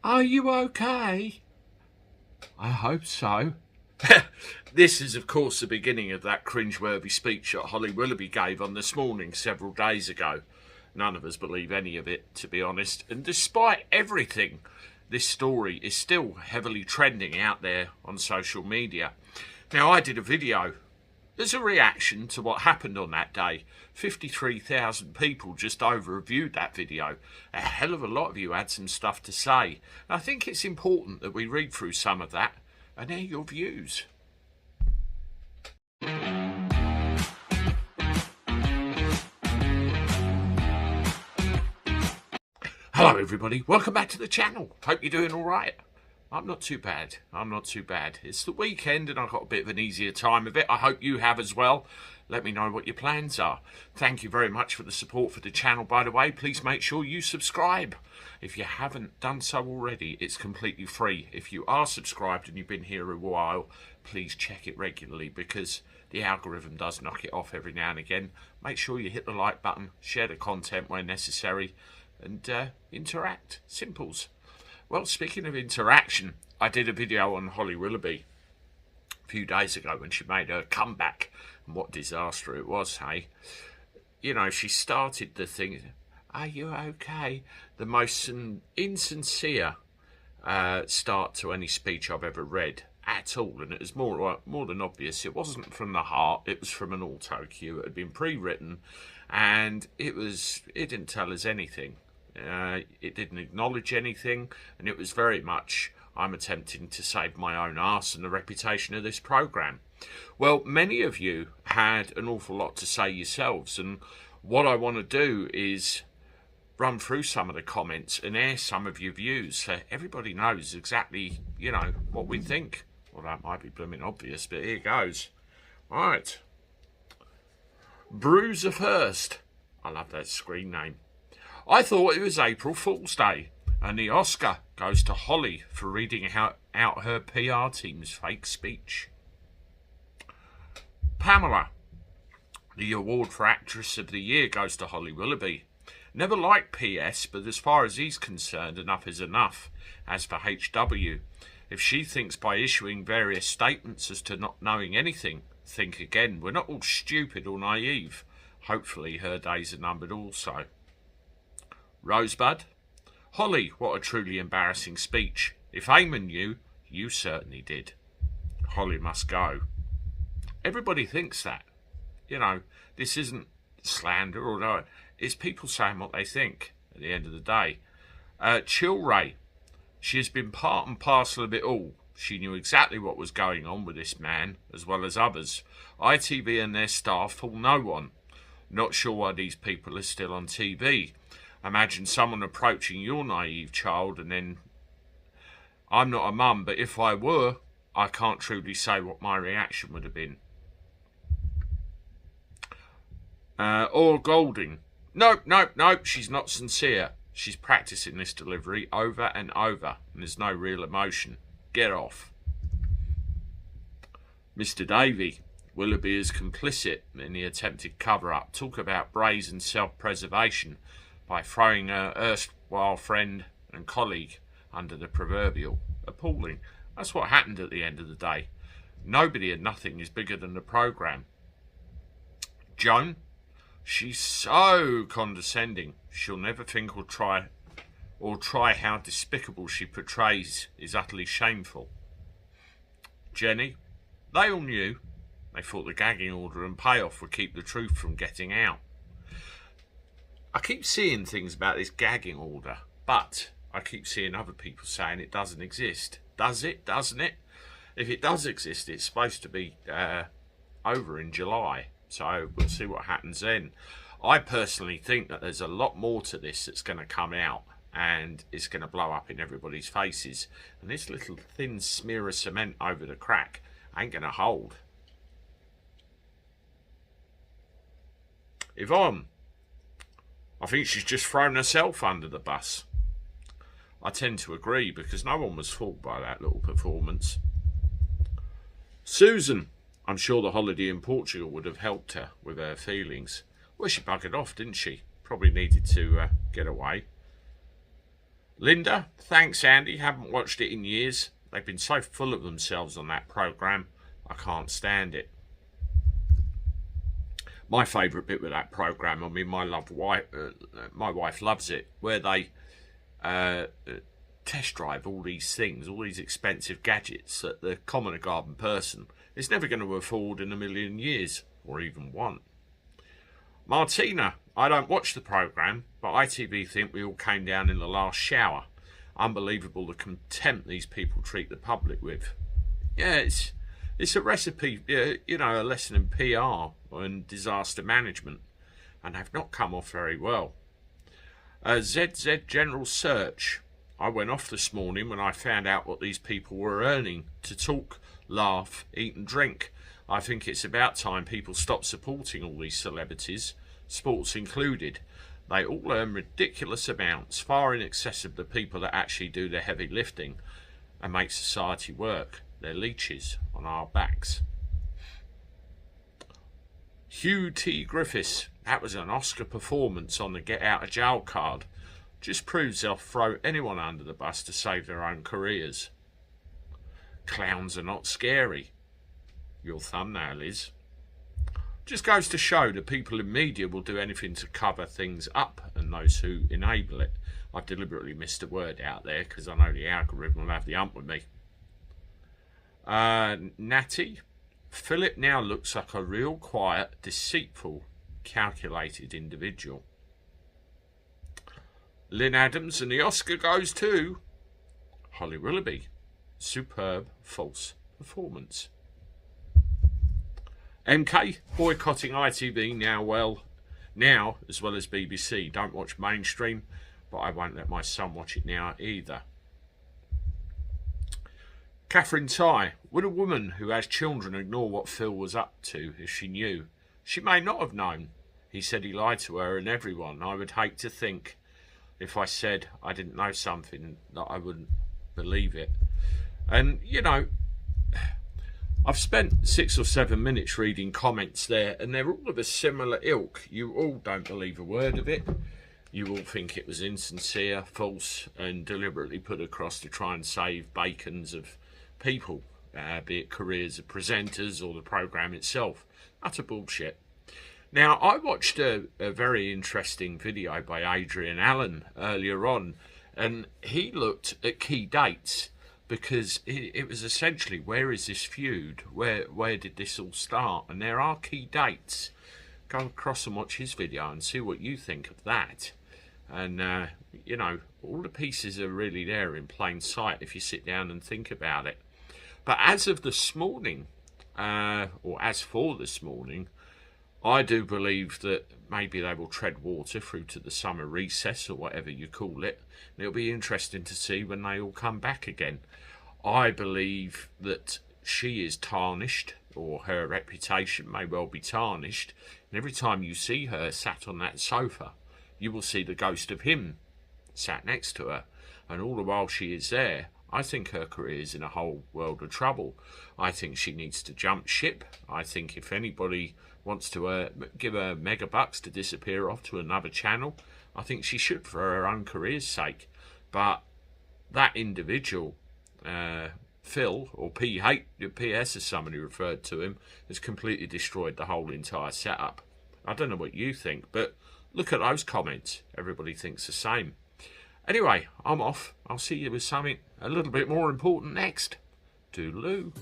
Are you okay? I hope so. This is, of course, the beginning of that cringeworthy speech that Holly Willoughby gave on This Morning several days ago. None of us believe any of it, to be honest, and despite everything, this story is still heavily trending out there on social media. Now, I did a video as a reaction to what happened on that day. 53,000 people just over-viewed that video. A hell of a lot of you had some stuff to say. And I think it's important that we read through some of that and hear your views. Hello everybody, welcome back to the channel. Hope you're doing alright. I'm not too bad. It's the weekend and I've got a bit of an easier time of it. I hope you have as well. Let me know what your plans are. Thank you very much for the support for the channel, by the way. Please make sure you subscribe. If you haven't done so already, it's completely free. If you are subscribed and you've been here a while, please check it regularly because the algorithm does knock it off every now and again. Make sure you hit the like button, share the content where necessary, and interact. Simples. Well, speaking of interaction, I did a video on Holly Willoughby a few days ago when she made her comeback, and what disaster it was, hey? You know, she started the thing, are you okay? The most insincere start to any speech I've ever read at all, and it was more than obvious. It wasn't from the heart, it was from an auto cue. It had been pre-written, and it didn't tell us anything. It didn't acknowledge anything, and it was very much, I'm attempting to save my own arse and the reputation of this programme. Well, many of you had an awful lot to say yourselves, and what I want to do is run through some of the comments and air some of your views so everybody knows exactly, you know, what we think. Well, that might be blooming obvious, but here goes. Right. Bruiser First. I love that screen name. I thought it was April Fool's Day, and the Oscar goes to Holly for reading out her PR team's fake speech. Pamela. The award for Actress of the Year goes to Holly Willoughby. Never liked PS, but as far as he's concerned, enough is enough. As for HW, if she thinks by issuing various statements as to not knowing anything, think again. We're not all stupid or naive. Hopefully her days are numbered also. Rosebud. Holly, what a truly embarrassing speech. If Eamon knew, you certainly did. Holly must go. Everybody thinks that. You know, this isn't slander or no, it's people saying what they think at the end of the day. Chill Ray. She has been part and parcel of it all. She knew exactly what was going on with this man, as well as others. ITV and their staff fool no one. Not sure why these people are still on TV. Imagine someone approaching your naive child and then, I'm not a mum, but if I were, I can't truly say what my reaction would have been. Or Golding. Nope, she's not sincere. She's practicing this delivery over and over, and there's no real emotion. Get off. Mr. Davey. Willoughby is complicit in the attempted cover-up. Talk about brazen self-preservation by throwing her erstwhile friend and colleague under the proverbial. Appalling. That's what happened at the end of the day. Nobody and nothing is bigger than the programme. Joan? She's so condescending. She'll never think or try how despicable she portrays is utterly shameful. Jenny? They all knew. They thought the gagging order and payoff would keep the truth from getting out. I keep seeing things about this gagging order, but I keep seeing other people saying it doesn't exist. Does it? Doesn't it? If it does exist, it's supposed to be over in July, so we'll see what happens then. I personally think that there's a lot more to this that's going to come out, and it's going to blow up in everybody's faces, and this little thin smear of cement over the crack ain't going to hold. Yvonne. I think she's just thrown herself under the bus. I tend to agree because no one was fooled by that little performance. Susan. I'm sure the holiday in Portugal would have helped her with her feelings. Well, she buggered off, didn't she? Probably needed to get away. Linda, thanks Andy, haven't watched it in years. They've been so full of themselves on that programme, I can't stand it. My favourite bit with that programme, I mean, my wife loves it, where they test drive all these things, all these expensive gadgets that the common garden person is never going to afford in a million years, or even want. Martina, I don't watch the programme, but ITV think we all came down in the last shower. Unbelievable the contempt these people treat the public with. Yeah, it's a recipe, you know, a lesson in PR and disaster management, and have not come off very well. ZZ General Search. I went off this morning when I found out what these people were earning to talk, laugh, eat and drink. I think it's about time people stop supporting all these celebrities, sports included. They all earn ridiculous amounts, far in excess of the people that actually do the heavy lifting and make society work. They're leeches on our backs. Hugh T. Griffiths. That was an Oscar performance on the get out of jail card. Just proves they'll throw anyone under the bus to save their own careers. Clowns are not scary. Your thumbnail is. Just goes to show that people in media will do anything to cover things up, and those who enable it. I've deliberately missed a word out there because I know the algorithm will have the ump with me. Natty. Philip now looks like a real quiet, deceitful, calculated individual. Lynn Adams, and the Oscar goes to Holly Willoughby. Superb false performance. MK boycotting ITV now as well as BBC. Don't watch mainstream, but I won't let my son watch it now either. Catherine Ty. Would a woman who has children ignore what Phil was up to if she knew? She may not have known. He said he lied to her and everyone. I would hate to think if I said I didn't know something that I wouldn't believe it. And, you know, I've spent 6 or 7 minutes reading comments there, and they're all of a similar ilk. You all don't believe a word of it. You all think it was insincere, false, and deliberately put across to try and save bacons of people, be it careers of presenters or the programme itself. Utter bullshit. Now, I watched a very interesting video by Adrian Allen earlier on, and he looked at key dates because it was essentially, where is this feud? Where did this all start? And there are key dates. Go across and watch his video and see what you think of that. And, you know, all the pieces are really there in plain sight if you sit down and think about it. But as of this morning, or as for this morning, I do believe that maybe they will tread water through to the summer recess or whatever you call it. And it'll be interesting to see when they all come back again. I believe that she is tarnished, or her reputation may well be tarnished. And every time you see her sat on that sofa, you will see the ghost of him sat next to her. And all the while she is there, I think her career is in a whole world of trouble. I think she needs to jump ship. I think if anybody wants to give her mega bucks to disappear off to another channel, I think she should, for her own career's sake. But that individual, Phil, or PS as somebody referred to him, has completely destroyed the whole entire setup. I don't know what you think, but look at those comments. Everybody thinks the same. Anyway, I'm off. I'll see you with something a little bit more important next. Toodaloo.